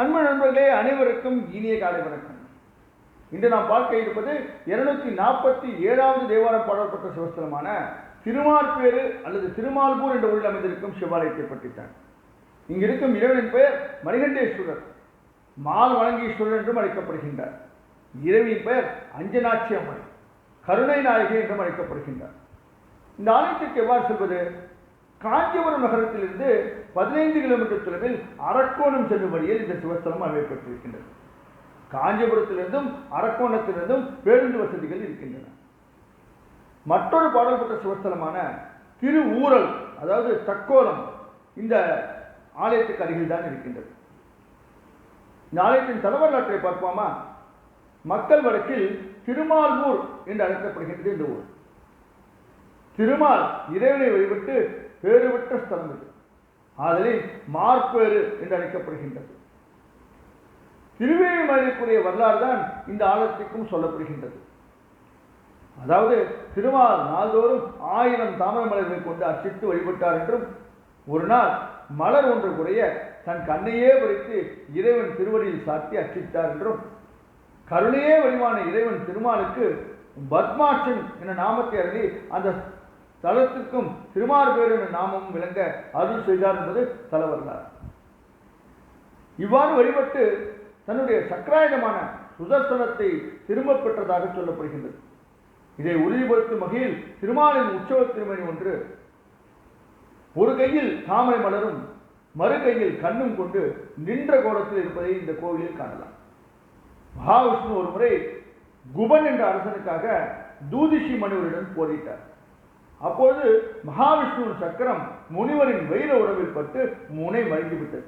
அன்பு நண்பர்களே, அனைவருக்கும் இனிய காலை வணக்கம். இன்று நாம் பார்க்க இருப்பது 247வது தேவாரம் பாடப்பட்ட சிவஸ்தலமான திருமார்பேறு அல்லது திருமால்பூர் என்ற ஊரில் அமைந்திருக்கும் சிவாலயத்தை பற்றித்தான். இங்கு இருக்கும் இறைவனின் பெயர் மணிகண்டேஸ்வரர், மால் வழங்கீஸ்வரர் என்றும் அழைக்கப்படுகின்றார். இறைவியின் பெயர் அஞ்சனாட்சி அம்மன், கருணை நாயகி என்றும் அழைக்கப்படுகின்றார். இந்த ஆலயத்திற்கு எவ்வாறு செல்வது? காஞ்சிபுரம் நகரத்திலிருந்து 15 கிலோமீட்டர் தொலைவில் அரக்கோணம் செல்லும் வழியில் இந்த சிவஸ்தலம் அமைக்கப்பட்டிருக்கின்றது. காஞ்சிபுரத்திலிருந்தும் அரக்கோணத்திலிருந்தும் பேருந்து வசதிகள் இருக்கின்றன. மற்றொரு பாடல்பட்ட சிவஸ்தலமான திருஊரல், அதாவது தக்கோலம், இந்த ஆலயத்துக்கு அருகில் தான் இருக்கின்றது. இந்த ஆலயத்தின் தலைவரலாற்றை பார்ப்போமா? மக்கள் வழக்கில் திருமால்பூர் என்று அழைக்கப்படுகின்றது இந்த ஊர். திருமால் இறைவனை வழிபட்டு பேறு பெற்ற ஸ்தலம் இது. ஆதலில் மார்பேறு என்று அழைக்கப்படுகின்றது. திருவேணிமலைக்குரிய வரலாறு தான் இந்த ஆலயத்திற்கும் சொல்லப்படுகின்றது. அதாவது திருமால் நாள்தோறும் 1000 தாமரை மலர்களை கொண்டு அர்ச்சித்து வழிபட்டார் என்றும், ஒரு நாள் மலர் ஒன்று குறைய தன் கண்ணையே பறித்து இறைவன் திருவடியில் சாத்தி அர்ச்சித்தார் என்றும், கருணையே வடிவான இறைவன் திருமாலுக்கு பத்மாட்சன் என நாமத்தை அருளி அந்த தலத்திற்கும் திருமார்பேறு என்ற நாமமும் விளங்க அருள் செய்தார் என்பது தல வரலாறு. இவ்வாறு வழிபட்டு தன்னுடைய சக்கராயுதமான சுதர்சனத்தை திரும்ப பெற்றதாக சொல்லப்படுகின்றது. இதை உறுதிப்படுத்தும் வகையில் திருமாலின் உற்சவ திருமணி ஒன்று ஒரு கையில் தாமரை மலரும் மறு கையில் கண்ணும் கொண்டு நின்ற கோலத்தில் இருப்பதை இந்த கோவிலில் காணலாம். மகாவிஷ்ணு ஒரு முறை குபன் என்ற அரசனுக்காக தூதிஷி மனிதரிடம் போரிட்டார். அப்போது மகாவிஷ்ணுவின் சக்கரம் முனிவரின் வைர உறவில் பட்டு முனை மறைந்துவிட்டது.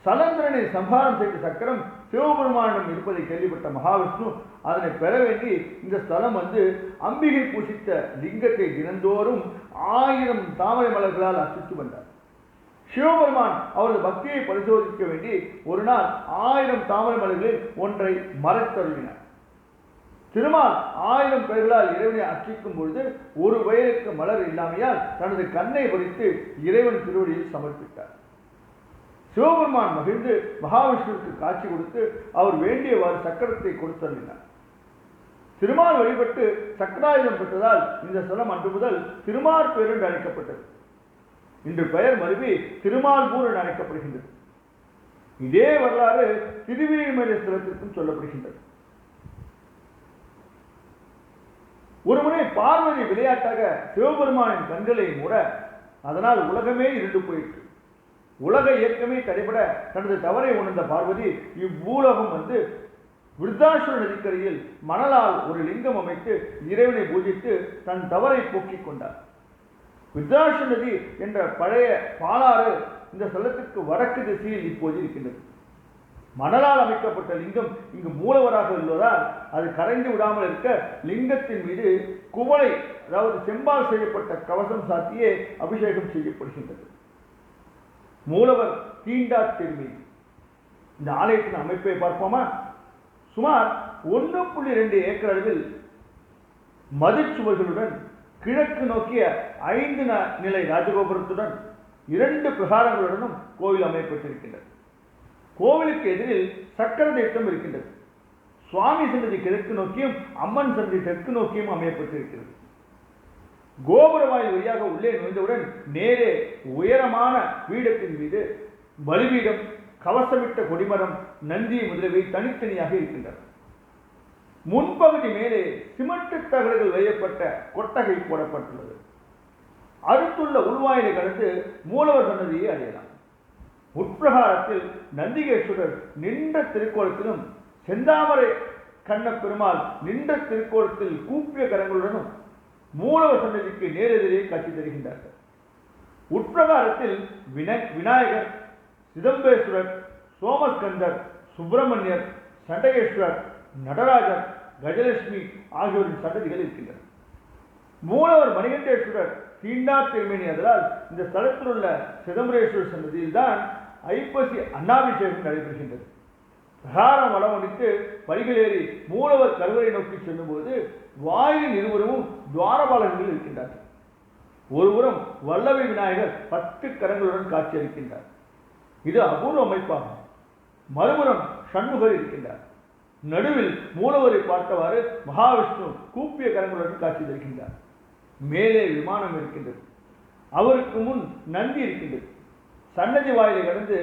சலந்திரனை சம்ஹாரம் செய்த சக்கரம் சிவபெருமானிடம் இருப்பதை கேள்விப்பட்ட மகாவிஷ்ணு அதனை பெற வேண்டி இந்த ஸ்தலம் வந்து அம்பிகை பூசித்த லிங்கத்தை தினந்தோறும் 1000 தாமரை மலர்களால் அர்ச்சித்து வந்தார். சிவபெருமான் அவரது பக்தியை பரிசோதிக்க வேண்டி ஒரு நாள் 1000 தாமரை மலர்களில் ஒன்றை மறைத்தருளினார். திருமால் 1000 பெயர்களால் இறைவனை அர்ச்சிக்கும் பொழுது ஒரு பெயருக்கு மலர் இல்லாமையால் தனது கண்ணை பறித்து இறைவன் திருவடியில் சமர்ப்பித்தார். சிவபெருமான் மகிழ்ந்து மகாவிஷ்ணுவுக்கு காட்சி கொடுத்து அவர் வேண்டியவாறு சக்கரத்தை கொடுத்தருளினார். திருமால் வழிபட்டு சக்கராயுதம் பெற்றதால் இந்த ஸ்தலம் அன்று முதல் திருமார்பேறு என்று அழைக்கப்பட்டது. இன்று பெயர் மருவி திருமால்பூர் என அழைக்கப்படுகின்றது. இதே வரலாறு திருவேணிமலை ஸ்தலத்திற்கும் சொல்லப்படுகின்றது. ஒருமுறை பார்வதி விளையாட்டாக சிவபெருமானின் கண்களை மூட அதனால் உலகமே இருண்டு போயிற்று. உலக இயக்கமே தடைபட தனது தவறை உணர்ந்த பார்வதி இவ்வூலகம் வந்து விருத்தாசுர நதிக்கரையில் மணலால் ஒரு லிங்கம் அமைத்து இறைவனை பூஜித்து தன் தவறை போக்கிக் கொண்டார். விருத்தாசுர நதி என்ற பழைய பாலாறு இந்த ஸ்தலத்திற்கு வடக்கு திசையில் இப்போது இருக்கின்றது. மணலால் அமைக்கப்பட்ட லிங்கம் இங்கு மூலவராக உள்ளதால் அது கரைந்து விடாமல் இருக்க லிங்கத்தின் மீது குவளை, அதாவது செம்பால் செய்யப்பட்ட கவசம் சாத்தியே அபிஷேகம் செய்யப்படுகின்றது. மூலவர் தீண்டா திருமி. இந்த ஆலயத்தின் அமைப்பை பார்ப்போமா? சுமார் 1.2 ஏக்கர் அளவில் மதிச்சுவர்களுடன் கிழக்கு நோக்கிய 5 நிலை ராஜகோபுரத்துடன் 2 பிரகாரங்களுடனும் கோவில் அமைக்கப்பட்டிருக்கின்றது. கோவிலுக்கு எதிரில் சக்கர தீர்த்தம் இருக்கின்றது. சுவாமி சன்னதி கிழக்கு நோக்கியும் அம்மன் சன்னதி தெற்கு நோக்கியும் அமையப்பட்டிருக்கிறது. கோபுர வாயில் வழியாக உள்ளே நுழைந்தவுடன் நேரே உயரமான பீடத்தின் மீது பலிபீடம், கவசமிட்ட கொடிமரம், நந்தி முதலியவை தனித்தனியாக இருக்கின்றன. முன்பகுதி மேலே சிமெண்ட் தகடுகள் வையப்பட்ட கொட்டகை போடப்பட்டுள்ளது. அடுத்துள்ள உள்வாயிலை கடந்து மூலவர் சன்னதியை அடையலாம். உட்பிரகாரத்தில் நந்திகேஸ்வரர் நின்ற திருக்கோலத்திலும் செந்தாமரை கண்ண பெருமாள் நின்ற திருக்கோலத்தில் கூப்பிய கரங்களுடனும் மூலவர் சன்னதிக்கு நேரெதிரே காட்சி தருகின்றார்கள். உட்பிரகாரத்தில் விநாயகர், சிதம்பேஸ்வரர், சோமஸ்கந்தர், சுப்பிரமணியர், சண்டகேஸ்வரர், நடராஜர், கஜலட்சுமி ஆகியோரின் சன்னதிகள் இருக்கின்றன. மூலவர் மணிகண்டேஸ்வரர் தீண்டா திருமேனி அதனால் இந்த ஸ்தலத்தில் உள்ள சிதம்பரேஸ்வரர் சன்னதியில் தான் ஐப்பசி அன்னாபிஷேகம் நடைபெறுகின்றது. பிரகாரம் வளம் அடித்து படிகளேறி மூலவர் கருவறை நோக்கி செல்லும்போது வாயில் இருபுறமும் துவாரபாலகர்கள் இருக்கின்றார்கள். ஒருபுறம் வல்லவை விநாயகர் 10 கரங்களுடன் காட்சியளிக்கின்றார். இது அபூர்வ அமைப்பாகும். மறுபுறம் சண்முகர் இருக்கின்றார். நடுவில் மூலவரை பார்த்தவாறு மகாவிஷ்ணு கூப்பிய கரங்களுடன் காட்சி தருகின்றார். மேலே விமானம் இருக்கின்றது. அவருக்கு முன் நந்தி இருக்கின்றது. சன்னதி வாயிலை கடந்து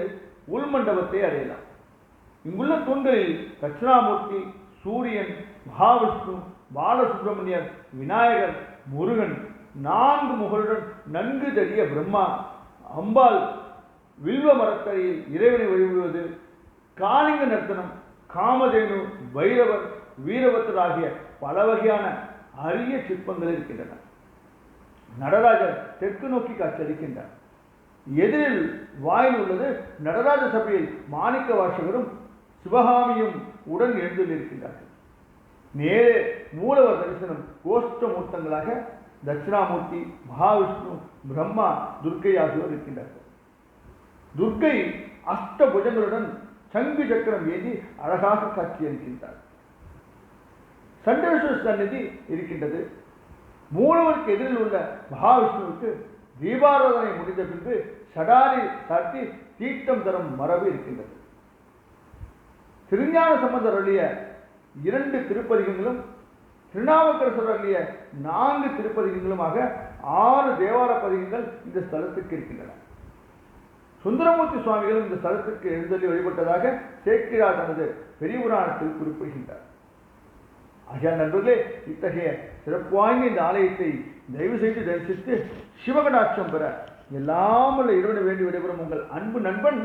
உள்மண்டபத்தை அடையலாம். இங்குள்ள தூண்களில் தட்சிணாமூர்த்தி, சூரியன், மகாவிஷ்ணு, பாலசுப்பிரமணியர், விநாயகர், முருகன், 4 முகலுடன் நன்கு தடிய பிரம்மா, அம்பாள் வில்வ மரத்தரையில் இறைவனை வழிபடுவது, காளிங்க நர்த்தனம், காமதேனு, பைரவர், வீரபத்தர் ஆகிய பல வகையான அரிய சிற்பங்கள் இருக்கின்றன. நடராஜர் தெற்கு நோக்கி காட்சியளிக்கின்றார். எதிரில் வாயில் உள்ளது நடராஜ சபையில் மாணிக்க வாசகரும் சிவகாமியும் உடன் எழுந்திருக்கின்றார்கள். நேரே மூலவர் தரிசனம் கோஷ்ட மூர்த்தங்களாக தட்சிணாமூர்த்தி, மகாவிஷ்ணு, பிரம்மா, துர்க்கை ஆகியோர் இருக்கின்றார்கள். துர்க்கை அஷ்ட புஜங்களுடன் சங்கு சக்கரம் ஏந்தி அழகாக காட்சியளிக்கின்றார். சண்டேஸ்வர சந்நிதி இருக்கின்றது. மூலவருக்கு எதிரில் உள்ள மகாவிஷ்ணுவுக்கு தீபாராதனை முடிந்த பின்பு சடாரி சாட்டி தீர்த்தம் தரும் மரபு இருக்கின்றது. திருஞான சம்பந்தர் அருளிய 2 திருப்பதிகங்களும் திருநாவுக்கரசர் அருளிய 4 திருப்பதிகங்களுமாக 6 தேவார பதிகங்கள் இந்த ஸ்தலத்துக்கு இருக்கின்றன. சுந்தரமூர்த்தி சுவாமிகள் இந்த ஸ்தலத்திற்கு எழுந்தள்ளி வழிபட்டதாக சேக்கிழார் தனது பெரிய புராணத்தில் குறிப்பிடுகின்றார். ஆகிய நண்பர்களே, இத்தகைய சிறப்பு வாய்ந்த இந்த ஆலயத்தை தயவு செய்து தரிசித்து சிவகடாட்சம் பெற எல்லாம் உள்ள இறைவனை வேண்டி விடைபெறும் உங்கள் அன்பு நண்பன்